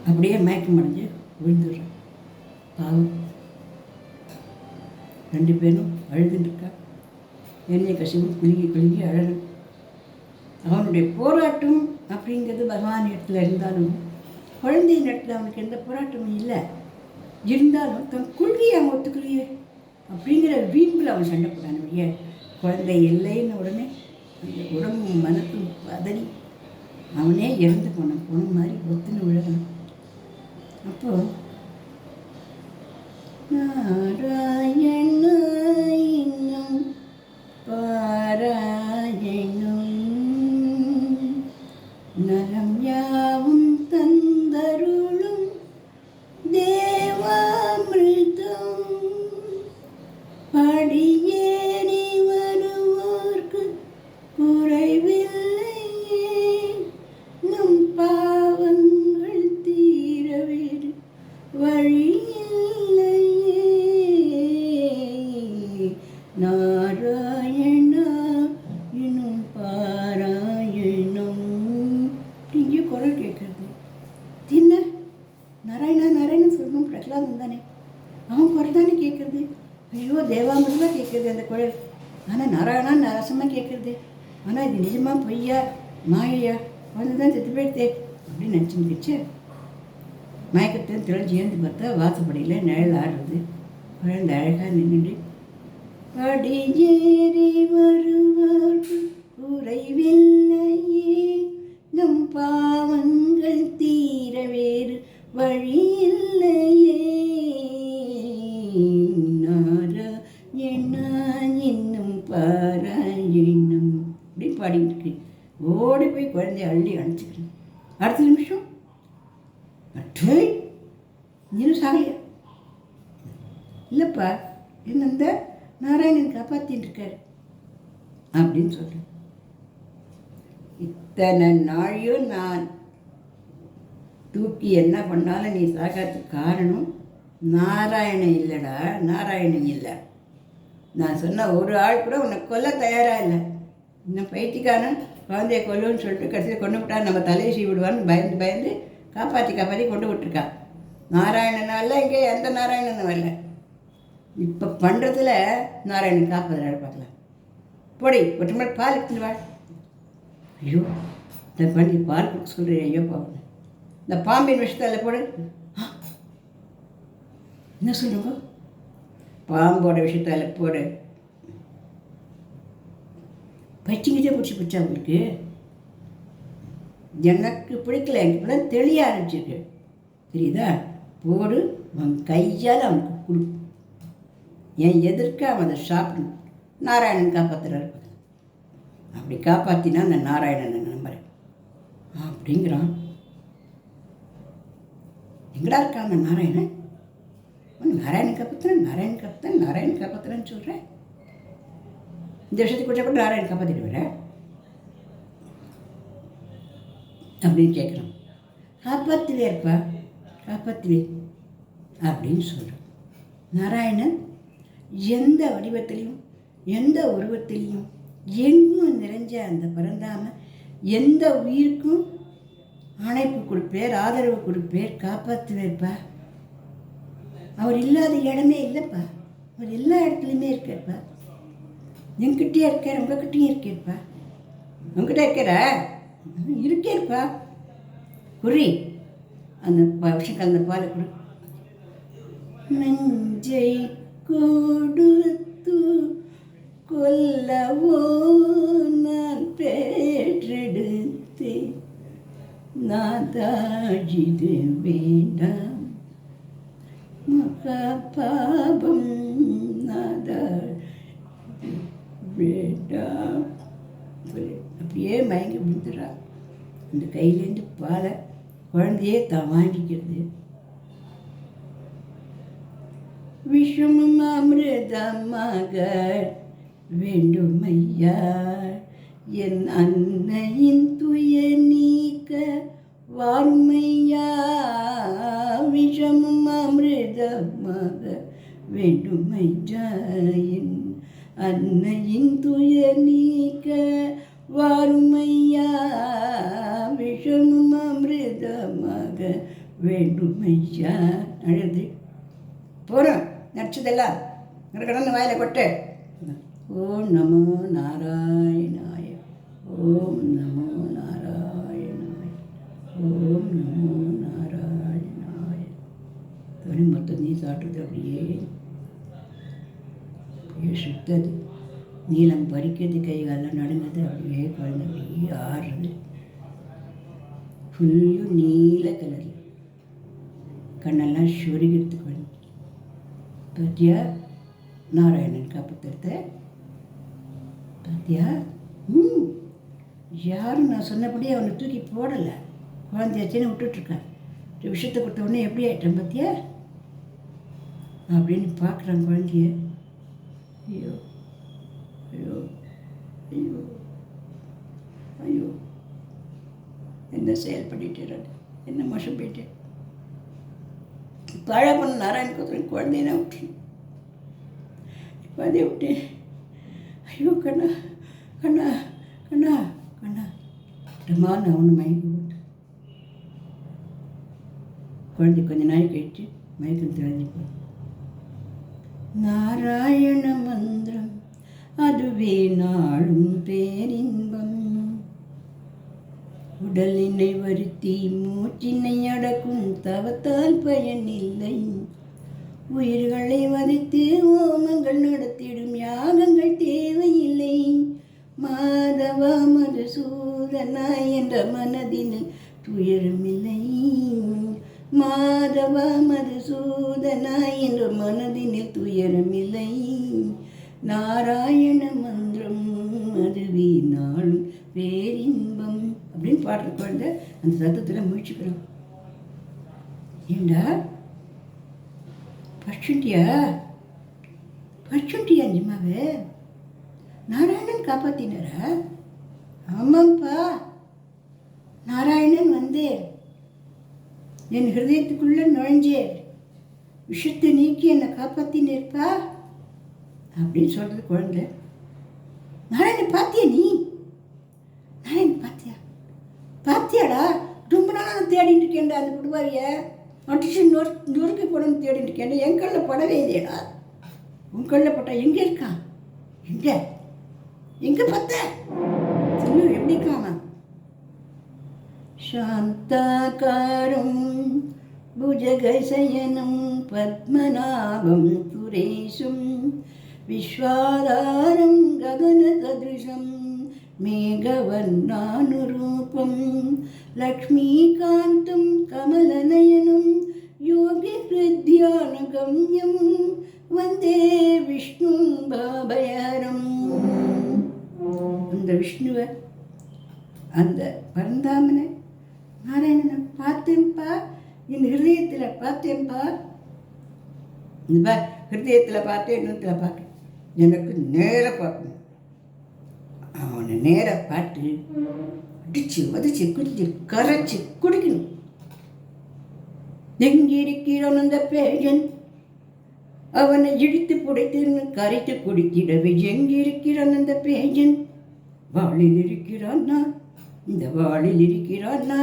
அப்படியே மயக்கம் அடைஞ்சு விழுந்துடுறான். பாவம் ரெண்டு பேரும் அழுதுட்டுருக்கா. இரண்யகசிபு குலுங்கி அழகும். அவனுடைய போராட்டம் அப்படிங்கிறது பகவான் இடத்துல இருந்தாலும் குழந்தையின் இடத்துல அவனுக்கு எந்த போராட்டமும் இல்லை. இருந்தாலும் தன் கொள்கையை அவன் ஒத்துக்கலையே அப்படிங்கிற வீம்பில் அவன் சண்டை போடானுடைய குழந்தை இல்லைன்னு உடனே அந்த உடம்பு மனத்தும் பதறி அவனே இறந்து போன மாதிரி ஒத்துன்னு விழணும். அப்போது நாராயணம் பாராயணம் நலம் யாவும் தந்தருளும் தேவாமிர்தம் படியேறி வருவோர்க்கு குறைவில்லையே நம் பாவங்கள் தீரவேறு வழியில்லையே நாராயணா எனும் பாராயணம். இங்கே குரல் கேட்கறது தின்ன நாராயணா நாராயணன் சொல்லணும். பிரகலாதன் தானே அவன் குரல் போல. ஆனால் நாராயணா நரசமாக கேட்குறது. ஆனால் இது நிஜமா பொய்யா மாயையா வந்து தான் செத்து போயிடுதே அப்படின்னு நினச்சிருந்துச்சு. மயக்கத்தில் தெளிஞ்சு ஏந்து பார்த்தா வாசப்படியில் நிழல் ஆடுறது. குழந்தை அழகாக நின்றுட்டு படியேறி வருவார்கள் குறைவில்லையே, நம் பாவங்கள் தீர வேறு வழியில்லையே, நாராயணா இன்னும் பாராயணம் அப்படின்னு பாடிட்டு இருக்கு. ஓடி போய் குழந்தைய அள்ளி அணைச்சிக்கிறேன். அடுத்த நிமிஷம் இன்னும் சாகலையா? இல்லைப்பா, என்ன இந்த நாராயணன் காப்பாற்றின்னு இருக்காரு அப்படின்னு சொல்கிறேன். இத்தனை நாளையும் நான் தூக்கி என்ன பண்ணாலும் நீ சாகிறதுக்கு காரணம் நாராயணன் இல்லைடா, நாராயணன் இல்லை. நான் சொன்ன ஒரு ஆள் கூட உன்னை கொல்ல தயாராக இல்லை. இன்னும் பைத்தியக்காரன் குழந்தைய கொல்லுன்னு சொல்லிட்டு கடைசியில் கொண்டு விட்டா நம்ம தலையை சீ விடுவான்னு பயந்து பயந்து காப்பாற்றி கொண்டு விட்டுருக்கா. நாராயணனால இங்கே எந்த நாராயணனும் வரல. இப்போ பண்ணுறதுல நாராயணன் காப்பாற்றுறாரு பார்க்கலாம். போடி ஒரு மாதிரி பால் எடுத்துட்டு வா. ஐயோ இந்த பண்ணி பால் கொடுக்க சொல்கிறேன். ஐயோ பாவம், இந்த பாம்பின் விஷயத்தில் போடு. என்ன சொல்லுங்க? பாம்போட விஷயத்தில் போடு. பச்சிங்கிட்டே பிடிச்சி பிடிச்சா அவங்களுக்கு எனக்கு பிடிக்கல. எனக்கு இப்படி தான் தெளிய ஆரம்பிச்சிருக்கு. தெரியுதா? போடு, அவன் கையால் அவனுக்கு கொடு. என் எதிர்க்க அவன் அதை சாப்பிடணும். நாராயணன் காப்பாற்றுறாரு. அப்படி காப்பாற்றினா அந்த நாராயணனை நம்புறேன் அப்படிங்கிறான். எங்கடா இருக்கான் அந்த நாராயணன்? நாராயணன் காப்பாற்றுறேன், நாராயணன் காப்பாற்றுறேன், நாராயணன் காப்பாற்றுறேன்னு சொல்கிறேன். இந்த விஷயத்தை கொஞ்சம் கூட நாராயணன் காப்பாற்றிட்டு வரேன் அப்படின்னு கேட்குறான். காப்பாற்றுவே இருப்பா, காப்பாற்றுவே அப்படின்னு சொல்கிறான். நாராயணன் எந்த வடிவத்திலையும் எந்த உருவத்திலையும் எங்கும் நிறைஞ்ச அந்த பரந்தாம எந்த உயிருக்கும் அணைப்பு கொடுப்பேர், ஆதரவு கொடுப்பேர், காப்பாற்றுவேர்ப்பா. அவர் இல்லாத இடமே இல்லைப்பா. அவர் எல்லா இடத்துலையுமே இருக்கார்ப்பா. என்கிட்டயே இருக்கார், உங்ககிட்டயும் இருக்கேப்பா. உங்ககிட்ட இருக்கிற இருக்கேப்பா. குறி அந்த விஷயம் கலந்த பாலை கொடு. நெஞ்சை கொடுத்து கொல்லவோ நான் பெற்றெடுத்தேன், நாதாஜிது வேண்டாம் மகாபாபம், நாதா வேண்டாம். அப்படியே மயங்கி விழுந்துடுறா. அந்த கையிலேருந்து பாலை குழந்தையே தான் வாங்கிக்கிறது. விஷமும் அமிர்தமாக வேண்டும் ஐயா, என் அன்னையின் துய நீக்க வார்மையா. விஷமும் அமிர்தமாக வேண்டும் ஐயா, என் அன்னையின் துய நீக்க வார்மையா. விஷமும் அமிர்தமாக வேண்டும் ஐயா. அழுது போகிறோம். நடிச்சதெல்லாம் கடந்து வாயில கொட்டு. ஓம் நமோ நாராயணாய, ஓம் நமோ நாராயணாய, ஓம் நமோ நாராயணாய. தனி மொத்தம் நீ சாப்பிட்டது அப்படியே சுத்தது. நீளம் பறிக்கிறது, கைகாலெலாம் நடுங்கிறது. அப்படியே குழந்தை அப்படியே ஆடுறது. ஃபுல்லும் நீல கலரில் கண்ணெல்லாம் சொருகிறது குழந்தை. பார்த்தியா நாராயணன் காப்பாற்றுறத? பார்த்தியா? யாரும் நான் சொன்னபடியே அவனை தூக்கி போடலை. குழந்தையாச்சேன்னு விட்டுட்ருக்கான். விஷயத்தை கொடுத்த உடனே எப்படி ஆயிட்டான் பார்த்தியா அப்படின்னு பார்க்குறான் குழந்தைய. ஐயோ ஐயோ ஐயோ ஐயோ, என்ன செயல் பண்ணிட்டேன், என்ன மோசம் போயிட்டேன். பழ பண்ண நாராயண கோத்திரம் குழந்தைய விட்டுருணும். இப்போ அதே விட்டேன். ஐயோ கண்ணா கண்ணா கண்ணா கண்ணா டமா நான் ஒன்று மயங்கி விட்டேன். குழந்தை கொஞ்ச நாள் கழிச்சு மயக்கம் தெளிஞ்சு போகும். நாராயண மந்திரம் அதுவே நாளும் பேரின்பம். உடலினை வருத்தி மூச்சினை அடக்கும் தவத்தால் பயனில்லை. உயிர்களை வதைத்து ஓமங்கள் நடத்திடும் யாகங்கள் தேவையில்லை. மாதவா மதுசூதனா என்ற மனதினில் துயரமில்லை. மாதவா மதுசூதனா என்ற மனதினில் துயரமில்லை. நாராயண மந்திரம் அதுவே நாளும் பேரின்பம் அப்படின்னு பாடுற குழந்தை அந்த சத்தத்தில் முழிச்சுக்கிறோம். ஏண்டா பச்சுண்டியா நிஜமாவே நாராயணன் காப்பாத்தினாரா? ஆமாம்ப்பா, நாராயணன் வந்து என் ஹிருதயத்துக்குள்ளே நுழைஞ்சே விஷத்தை நீக்கி என்னை காப்பாத்தினேற்பா அப்படின்னு சொல்கிறது குழந்தை. நாராயணன் பார்த்தியா நீ? நாராயணன் பார்த்தியாடா? ரொம்ப நாளாக தேடிட்டு இருக்கேன்டா அந்த புடுவாரிய அடிச்சு நொறுக்கி போடணும்னு தேடிட்டு இருக்கேன். என் கண்ணில் படவே இல்லையடா. உன் கண்ணில் பட்டா எங்கே இருக்கான்? எங்கே பார்த்த? இன்னும் எப்படி இருக்கான்? சாந்தாகாரம் புஜகசயனம் பத்மநாபம் சுரேஷம் விஸ்வாதாரம் ககனசதிருஷம் மேகவர்ணானுரூபம் லக்ஷ்மீகாந்தம் கமலநயனம் யோகி ஹிருத்யானகம்யம் வந்தே விஷ்ணு பாபயரம். அந்த விஷ்ணுவை, அந்த பரந்தாமனை, நாராயணனை பார்த்தேன்ப்பா, என் ஹிருதயத்தில் பார்த்தேன்ப்பா. இந்த ஹிருதயத்தில் பார்த்தேன், இன்னத்தில் பார்க்க எனக்கு நேராக பார்க்கணும். அவனை நேராக பார்த்து அடிச்சு வதிச்சு குடிச்சு கரைச்சி குடிக்கணும். எங்கிருக்கிறான் அந்த பேயன், அவனை இடித்து புடைத்து கரைத்து குடித்திடவே. எங்கிருக்கிறான் அந்த பேயன், வாளில் இருக்கிறான்னா, இந்த வாளில் இருக்கிறான்னா,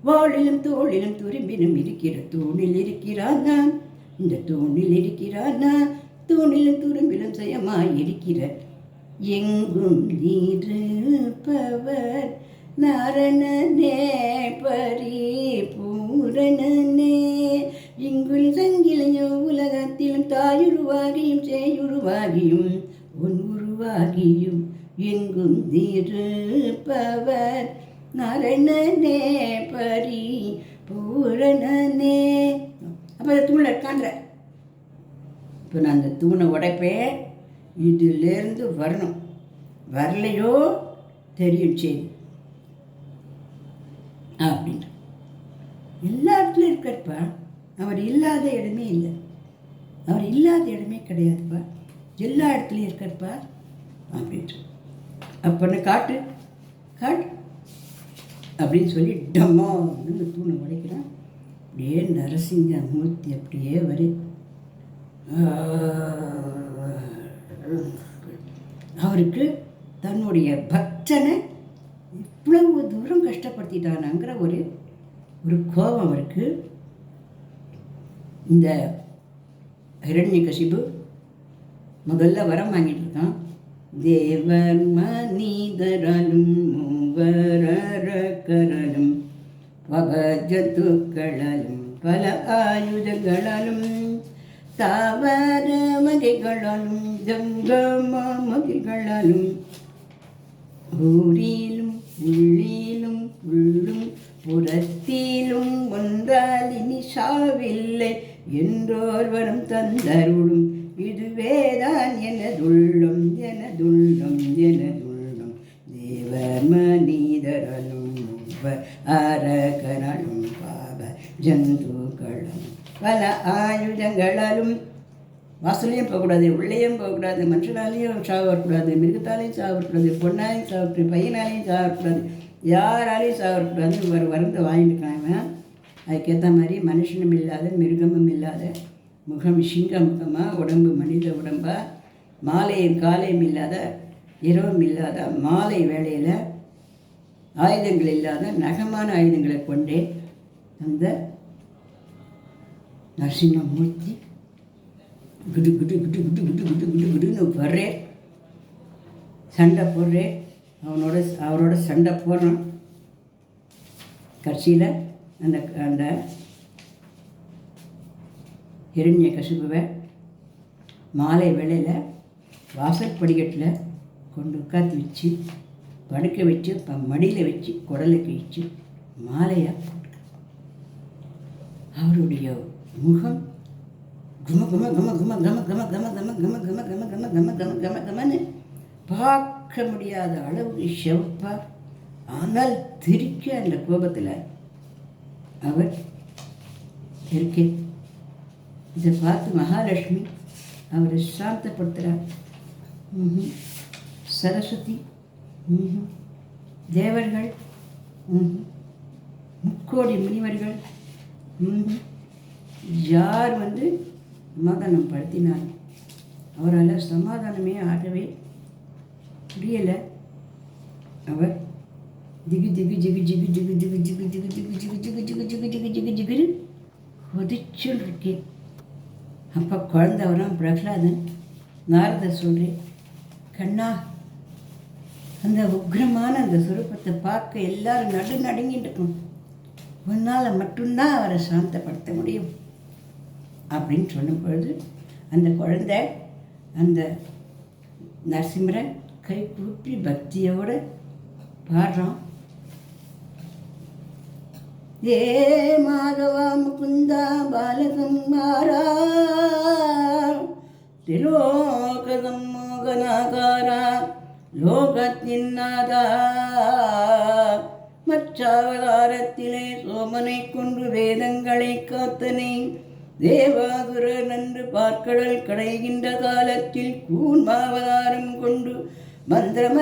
வாளிலும் தோளிலும் துரும்பிலும் இருக்கிற தூணில் இருக்கிறானா, இந்த தூணில் இருக்கிறானா, தூணிலும் துரும்பிலும் செயமாயிருக்கிற எங்கும் இருப்பவர் நாரணனே பரிபூரணனே. இங்குள் சங்கிலையும் உலகத்திலும் தாயுருவாகியும் சேயுருவாகியும் உன் உருவாகியும் எங்கும் இருப்பவர் நாரணனே பரிபூரணனே. அப்போ அந்த தூணில் இருக்கான்ற. இப்போ நான் அந்த தூணை உடைப்பேன், இதிலேருந்து வரணும், வரலையோ தெரியும் செய்தி அப்படின்ற. எல்லா இடத்துலையும் இருக்காருப்பா, அவர் இல்லாத இடமே இல்லை, அவர் இல்லாத இடமே கிடையாதுப்பா, எல்லா இடத்துலையும் இருக்காருப்பா அப்படின்ட்டு. அப்போன்னு காட்டு காட்டு அப்படின்னு சொல்லி டம்மா இந்த தூணை உடைக்கிறான். அப்படியே நரசிங்க மூர்த்தி அப்படியே வரும். அவருக்கு தன்னுடைய பக்தனை இவ்வளவு தூரம் கஷ்டப்படுத்திட்டானாங்கிற ஒரு கோபம் அவருக்கு. இந்த ஹிரண்யகசிபு முதல்ல வரம் வாங்கிட்டு இருக்கான். தேவர் மனிதராலும் மூவரக்கரலும் பகஜத்துக்களாலும் பல ஆயுதங்களாலும் தாவர மகைகளாலும் ஜங்கம மகைகளாலும் ஊரிலும் உள்ளிலும் உள்ளும் புறத்திலும் ஒன்றால் இனி சாவில்லை என்றோர் வரும் தந்தருளும் இதுவேதான் எனதுள்ளம் எனதுள்ளம் எனதுள்ளம். தேவ மனிதரலும் அரகரலும் பாவ ஜந்துக்களும் பல ஆயுதங்களாலும். வாசலையும் போகக்கூடாது, உள்ளேயும் போகக்கூடாது, மனுஷனாலையும் சாகக்கூடாது, மிருகத்தாலையும் சாகக்கூடாது, பொண்ணாலையும் சாகக்கூடாது, பையனாலையும் சாகக்கூடாது, யாராலையும் சாகக்கூடாது. ஒரு வரத்தை வாங்கிட்டுருக்காங்க. அதுக்கேற்ற மாதிரி மனுஷனும் இல்லாத மிருகமும் இல்லாத முகம் சிங்க முகமாக, உடம்பு மனித உடம்பாக, மாலையும் காலையும் இல்லாத இரவும் இல்லாத மாலை வேளையில் ஆயுதங்கள் இல்லாத நகமான ஆயுதங்களை கொண்டே அந்த நரசிம்மமூர்த்தி குடு குடு குடு குடு குடு குடு குடு குடுன்னு வர்றே. சண்டை போடுறேன், அவரோட சண்டை போடுறான். கடைசியில் அந்த அந்த ஹிரண்ய கசிபுவை மாலை வேளையில் வாசல் படிக்கட்டில் கொண்டு உட்காந்து வச்சு படுக்க வச்சு மடியில் வச்சு குடலுக்கு வச்சு மாலையாக போட்டு அவருடைய முகம் கும கும கும கும கம கம கம கம கம கம கம கம கம கம கம கமன்னு பார்க்க முடியாத அளவுக்கு செவப்பாக, ஆனால் திருக்க அந்த கோபத்தில் அவர் இருக்கே. இதை பார்த்து மகாலட்சுமி அவரை சாந்தப்படுத்துகிறார். சரஸ்வதி, தேவர்கள், முக்கோடி முனிவர்கள் யார் சமாதானம் படுத்தினார். அவரால் சமாதானமே ஆகவே முடியலை. அவர் திகு திகு ஜிகு ஜிகு ஜிகு ஜிகு ஜிகு ஜிகு ஜிகு ஜிகு ஜிகு ஜிகு ஜிகு ஜிகு ஜிகு ஜிகுன்னு கொதிச்சுன்னு இருக்கேன். அப்போ குழந்தை வரான் பிரகலாதன். நாரதர் சொல்கிறேன், கண்ணா, அந்த உக்ரமான அந்த சுரூபத்தை பார்க்க எல்லாரும் நடுங்கிட்டு இருக்கணும். உன்னால் மட்டும்தான் அவரை சாந்தப்படுத்த முடியும் அப்படின்னு சொல்லும் பொழுது அந்த குழந்தை அந்த நரசிம்மரை கை கூப்பி பக்தியோடு பாடுறான். ஏ மாதவா முகுந்தா பாலகுமாரா திலோகதம் மோகனாகாரா லோகத்தின் நாதா மற்றாவதாரத்திலே சோமனை கொண்டு வேதங்களை காத்தனை தேவாதுர நன்று பார்க்கடல் கடைகின்ற காலத்தில் கூன்மாவதாரம் கொண்டு மந்திரம